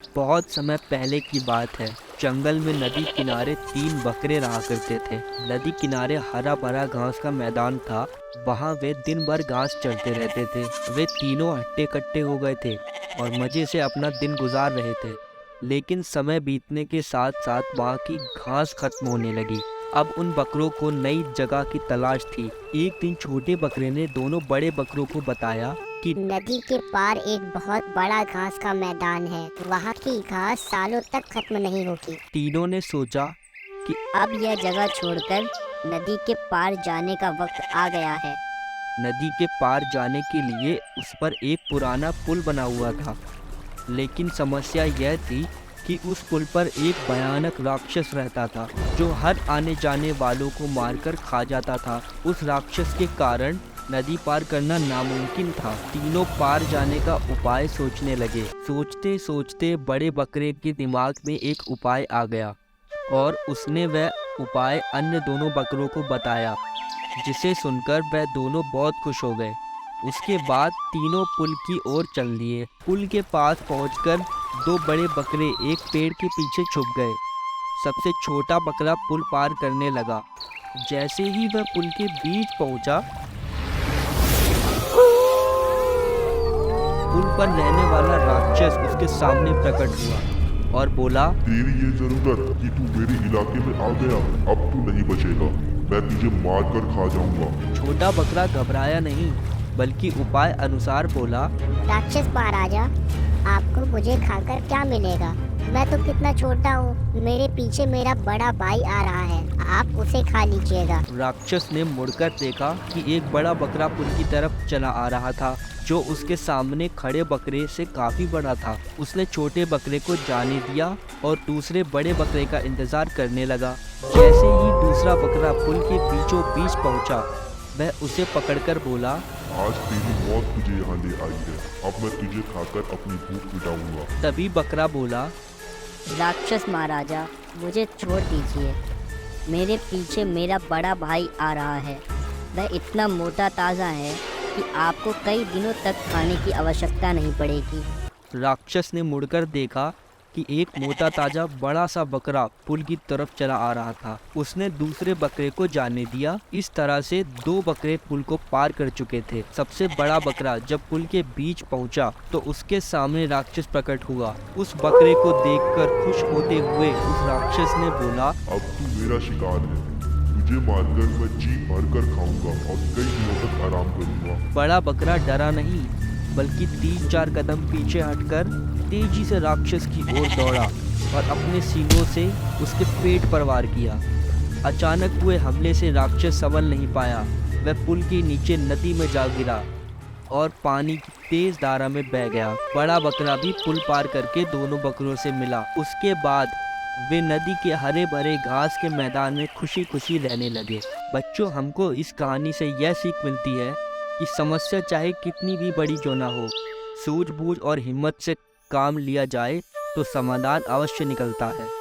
बहुत समय पहले की बात है। जंगल में नदी किनारे 3 बकरे रहा करते थे। नदी किनारे हरा भरा घास का मैदान था। वहाँ वे दिन भर घास चरते रहते थे। वे तीनों हट्टे कट्टे हो गए थे और मजे से अपना दिन गुजार रहे थे। लेकिन समय बीतने के साथ साथ वहाँ की घास खत्म होने लगी। अब उन बकरों को नई जगह की तलाश थी। एक दिन छोटे बकरे ने दोनों बड़े बकरों को बताया कि नदी के पार एक बहुत बड़ा घास का मैदान है। वहाँ की घास सालों तक खत्म नहीं होगी। तीनों ने सोचा कि अब यह जगह छोड़कर नदी के पार जाने का वक्त आ गया है। नदी के पार जाने के लिए उस पर एक पुराना पुल बना हुआ था। लेकिन समस्या यह थी कि उस पुल पर एक भयानक राक्षस रहता था जो हर आने जाने वालों को मारकर खा जाता था। उस राक्षस के कारण नदी पार करना नामुमकिन था। तीनों पार जाने का उपाय सोचने लगे। सोचते सोचते बड़े बकरे के दिमाग में एक उपाय आ गया और उसने वह उपाय अन्य दोनों बकरों को बताया, जिसे सुनकर वह दोनों बहुत खुश हो गए। उसके बाद तीनों पुल की ओर चल दिए। पुल के पास पहुंचकर 2 बड़े बकरे एक पेड़ के पीछे छुप गए। सबसे छोटा बकरा पुल पार करने लगा। जैसे ही वह पुल के बीच पहुंचा, पुल पर रहने वाला राक्षस उसके सामने प्रकट हुआ और बोला, तेरी ये जरूरत कि तू मेरे इलाके में आ गया, अब तू नहीं बचेगा। मैं तुझे मार कर खा जाऊंगा। छोटा बकरा घबराया नहीं बल्कि उपाय अनुसार बोला, राक्षस महाराजा, आपको मुझे खाकर क्या मिलेगा? मैं तो कितना छोटा हूँ। मेरे पीछे मेरा बड़ा भाई आ रहा है, आप उसे खा लीजिएगा। राक्षस ने मुड़कर देखा कि एक बड़ा बकरा पुल की तरफ चला आ रहा था, जो उसके सामने खड़े बकरे से काफी बड़ा था। उसने छोटे बकरे को जाने दिया और दूसरे बड़े बकरे का इंतजार करने लगा। जैसे ही दूसरा बकरा पुल के बीचों बीच पहुंचा, वह उसे पकड़कर बोला, आज तेरी मौत तुझे यहाँ ले आई है। अब मैं तुझे खाकर अपनी भूख मिटाऊंगा। तभी बकरा बोला, राक्षस महाराजा, मुझे छोड़ दीजिए। मेरे पीछे मेरा बड़ा भाई आ रहा है। वह इतना मोटा ताज़ा है कि आपको कई दिनों तक खाने की आवश्यकता नहीं पड़ेगी। राक्षस ने मुड़कर देखा कि एक मोटा ताजा बड़ा सा बकरा पुल की तरफ चला आ रहा था। उसने दूसरे बकरे को जाने दिया। इस तरह से 2 बकरे पुल को पार कर चुके थे। सबसे बड़ा बकरा जब पुल के बीच पहुंचा तो उसके सामने राक्षस प्रकट हुआ। उस बकरे को देखकर खुश होते हुए उस राक्षस ने बोला, अब तू मेरा शिकार है। तुझे मारकर मैं जी भर कर खाऊंगा और कई दिनों तक आराम करूंगा। बड़ा बकरा डरा नहीं बल्कि 3-4 कदम पीछे हटकर तेजी से राक्षस की ओर दौड़ा और अपने सींगों से उसके पेट पर वार किया। अचानक हुए हमले से राक्षस संभल नहीं पाया। वह पुल के नीचे नदी में जा गिरा और पानी की तेज धारा में बह गया। बड़ा बकरा भी पुल पार करके दोनों बकरों से मिला। उसके बाद वे नदी के हरे भरे घास के मैदान में खुशी खुशी रहने लगे। बच्चों, हमको इस कहानी से यह सीख मिलती है कि समस्या चाहे कितनी भी बड़ी क्यों ना हो, सूझबूझ और हिम्मत से काम लिया जाए तो समाधान अवश्य निकलता है।